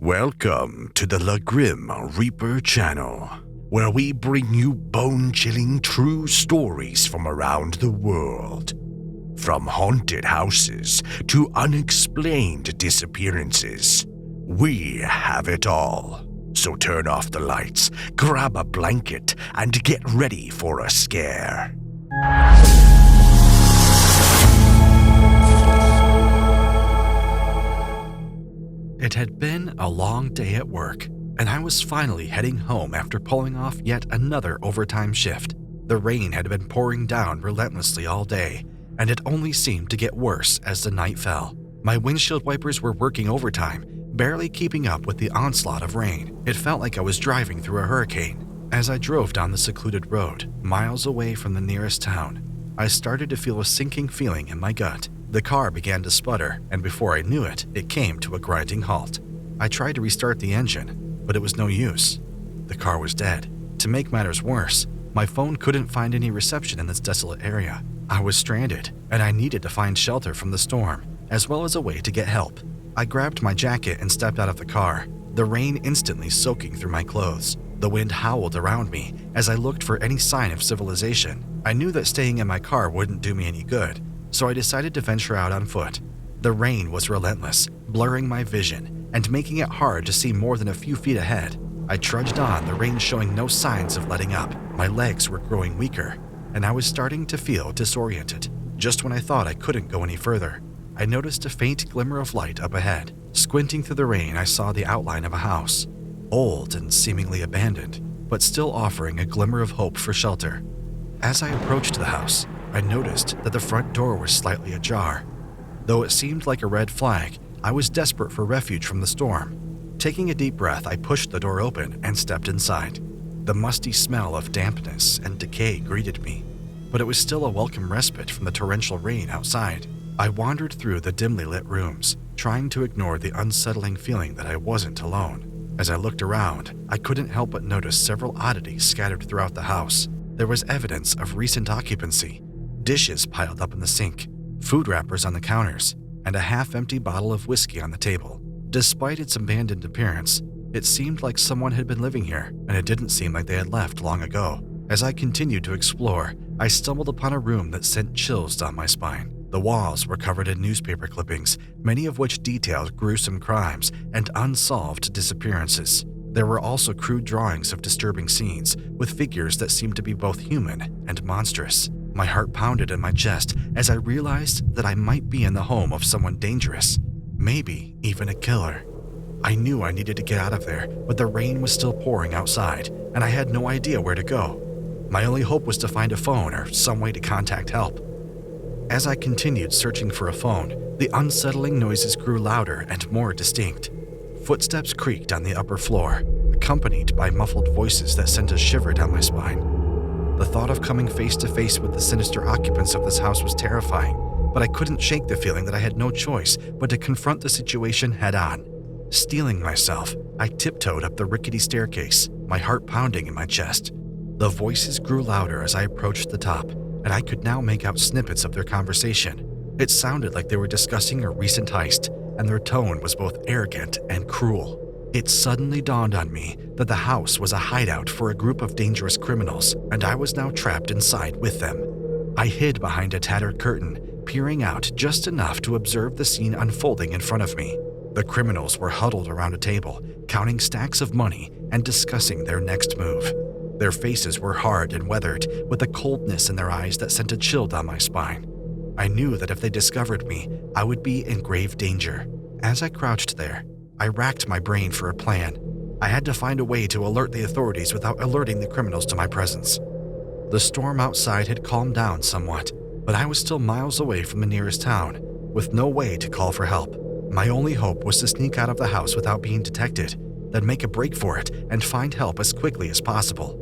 Welcome to the Grim Reaper channel, where we bring you bone-chilling true stories from around the world. From haunted houses to unexplained disappearances, we have it all. So turn off the lights, grab a blanket, and get ready for a scare. It had been a long day at work, and I was finally heading home after pulling off yet another overtime shift. The rain had been pouring down relentlessly all day, and it only seemed to get worse as the night fell. My windshield wipers were working overtime, barely keeping up with the onslaught of rain. It felt like I was driving through a hurricane. As I drove down the secluded road, miles away from the nearest town, I started to feel a sinking feeling in my gut. The car began to sputter, and before I knew it, it came to a grinding halt. I tried to restart the engine, but it was no use. The car was dead. To make matters worse, my phone couldn't find any reception in this desolate area. I was stranded, and I needed to find shelter from the storm, as well as a way to get help. I grabbed my jacket and stepped out of the car, the rain instantly soaking through my clothes. The wind howled around me as I looked for any sign of civilization. I knew that staying in my car wouldn't do me any good, so I decided to venture out on foot. The rain was relentless, blurring my vision and making it hard to see more than a few feet ahead. I trudged on, the rain showing no signs of letting up. My legs were growing weaker, and I was starting to feel disoriented. Just when I thought I couldn't go any further, I noticed a faint glimmer of light up ahead. Squinting through the rain, I saw the outline of a house, old and seemingly abandoned, but still offering a glimmer of hope for shelter. As I approached the house, I noticed that the front door was slightly ajar. Though it seemed like a red flag, I was desperate for refuge from the storm. Taking a deep breath, I pushed the door open and stepped inside. The musty smell of dampness and decay greeted me, but it was still a welcome respite from the torrential rain outside. I wandered through the dimly lit rooms, trying to ignore the unsettling feeling that I wasn't alone. As I looked around, I couldn't help but notice several oddities scattered throughout the house. There was evidence of recent occupancy, dishes piled up in the sink, food wrappers on the counters, and a half-empty bottle of whiskey on the table. Despite its abandoned appearance, it seemed like someone had been living here, and it didn't seem like they had left long ago. As I continued to explore, I stumbled upon a room that sent chills down my spine. The walls were covered in newspaper clippings, many of which detailed gruesome crimes and unsolved disappearances. There were also crude drawings of disturbing scenes, with figures that seemed to be both human and monstrous. My heart pounded in my chest as I realized that I might be in the home of someone dangerous, maybe even a killer. I knew I needed to get out of there, but the rain was still pouring outside, and I had no idea where to go. My only hope was to find a phone or some way to contact help. As I continued searching for a phone, the unsettling noises grew louder and more distinct. Footsteps creaked on the upper floor, accompanied by muffled voices that sent a shiver down my spine. The thought of coming face to face with the sinister occupants of this house was terrifying, but I couldn't shake the feeling that I had no choice but to confront the situation head on. Steeling myself, I tiptoed up the rickety staircase, my heart pounding in my chest. The voices grew louder as I approached the top, and I could now make out snippets of their conversation. It sounded like they were discussing a recent heist, and their tone was both arrogant and cruel. It suddenly dawned on me that the house was a hideout for a group of dangerous criminals, and I was now trapped inside with them. I hid behind a tattered curtain, peering out just enough to observe the scene unfolding in front of me. The criminals were huddled around a table, counting stacks of money and discussing their next move. Their faces were hard and weathered, with a coldness in their eyes that sent a chill down my spine. I knew that if they discovered me, I would be in grave danger. As I crouched there, I racked my brain for a plan. I had to find a way to alert the authorities without alerting the criminals to my presence. The storm outside had calmed down somewhat, but I was still miles away from the nearest town, with no way to call for help. My only hope was to sneak out of the house without being detected, then make a break for it and find help as quickly as possible.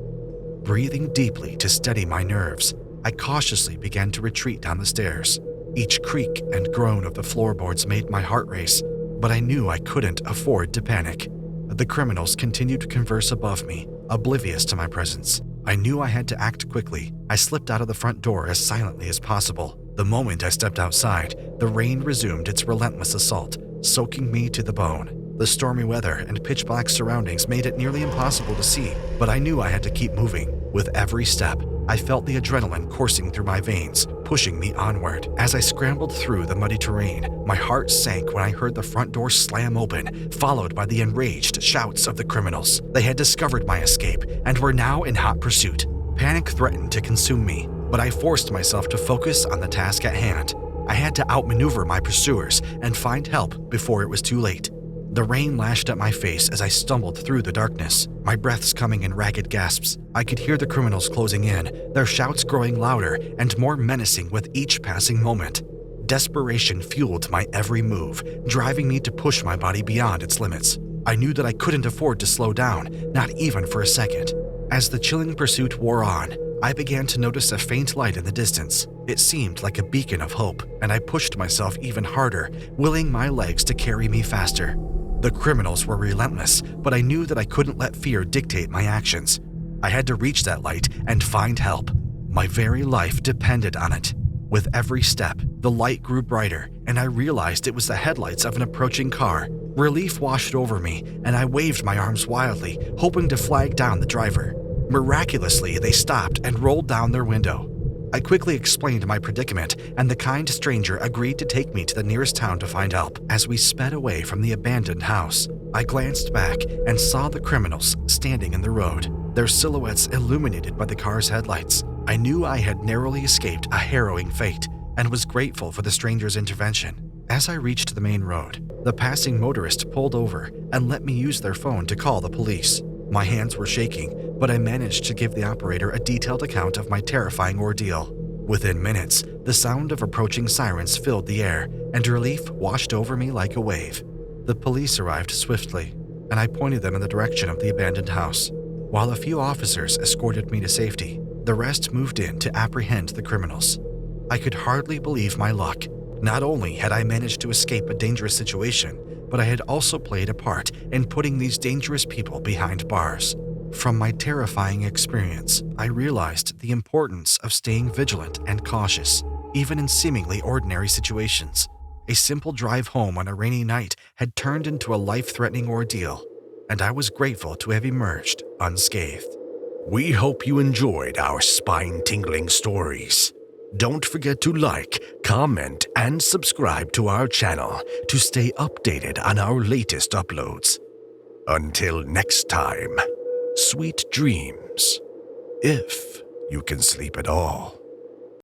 Breathing deeply to steady my nerves, I cautiously began to retreat down the stairs. Each creak and groan of the floorboards made my heart race, but I knew I couldn't afford to panic. The criminals continued to converse above me, oblivious to my presence. I knew I had to act quickly. I slipped out of the front door as silently as possible. The moment I stepped outside, the rain resumed its relentless assault, soaking me to the bone. The stormy weather and pitch-black surroundings made it nearly impossible to see, but I knew I had to keep moving. With every step, I felt the adrenaline coursing through my veins, pushing me onward. As I scrambled through the muddy terrain, my heart sank when I heard the front door slam open, followed by the enraged shouts of the criminals. They had discovered my escape and were now in hot pursuit. Panic threatened to consume me, but I forced myself to focus on the task at hand. I had to outmaneuver my pursuers and find help before it was too late. The rain lashed at my face as I stumbled through the darkness, my breaths coming in ragged gasps. I could hear the criminals closing in, their shouts growing louder and more menacing with each passing moment. Desperation fueled my every move, driving me to push my body beyond its limits. I knew that I couldn't afford to slow down, not even for a second. As the chilling pursuit wore on, I began to notice a faint light in the distance. It seemed like a beacon of hope, and I pushed myself even harder, willing my legs to carry me faster. The criminals were relentless, but I knew that I couldn't let fear dictate my actions. I had to reach that light and find help. My very life depended on it. With every step, the light grew brighter, and I realized it was the headlights of an approaching car. Relief washed over me, and I waved my arms wildly, hoping to flag down the driver. Miraculously, they stopped and rolled down their window. I quickly explained my predicament, and the kind stranger agreed to take me to the nearest town to find help. As we sped away from the abandoned house, I glanced back and saw the criminals standing in the road, their silhouettes illuminated by the car's headlights. I knew I had narrowly escaped a harrowing fate and was grateful for the stranger's intervention. As I reached the main road, the passing motorist pulled over and let me use their phone to call the police. My hands were shaking, but I managed to give the operator a detailed account of my terrifying ordeal. Within minutes, the sound of approaching sirens filled the air, and relief washed over me like a wave. The police arrived swiftly, and I pointed them in the direction of the abandoned house. While a few officers escorted me to safety, the rest moved in to apprehend the criminals. I could hardly believe my luck. Not only had I managed to escape a dangerous situation, but I had also played a part in putting these dangerous people behind bars. From my terrifying experience, I realized the importance of staying vigilant and cautious, even in seemingly ordinary situations. A simple drive home on a rainy night had turned into a life-threatening ordeal, and I was grateful to have emerged unscathed. We hope you enjoyed our spine-tingling stories. Don't forget to like, comment, and subscribe to our channel to stay updated on our latest uploads. Until next time, sweet dreams, if you can sleep at all.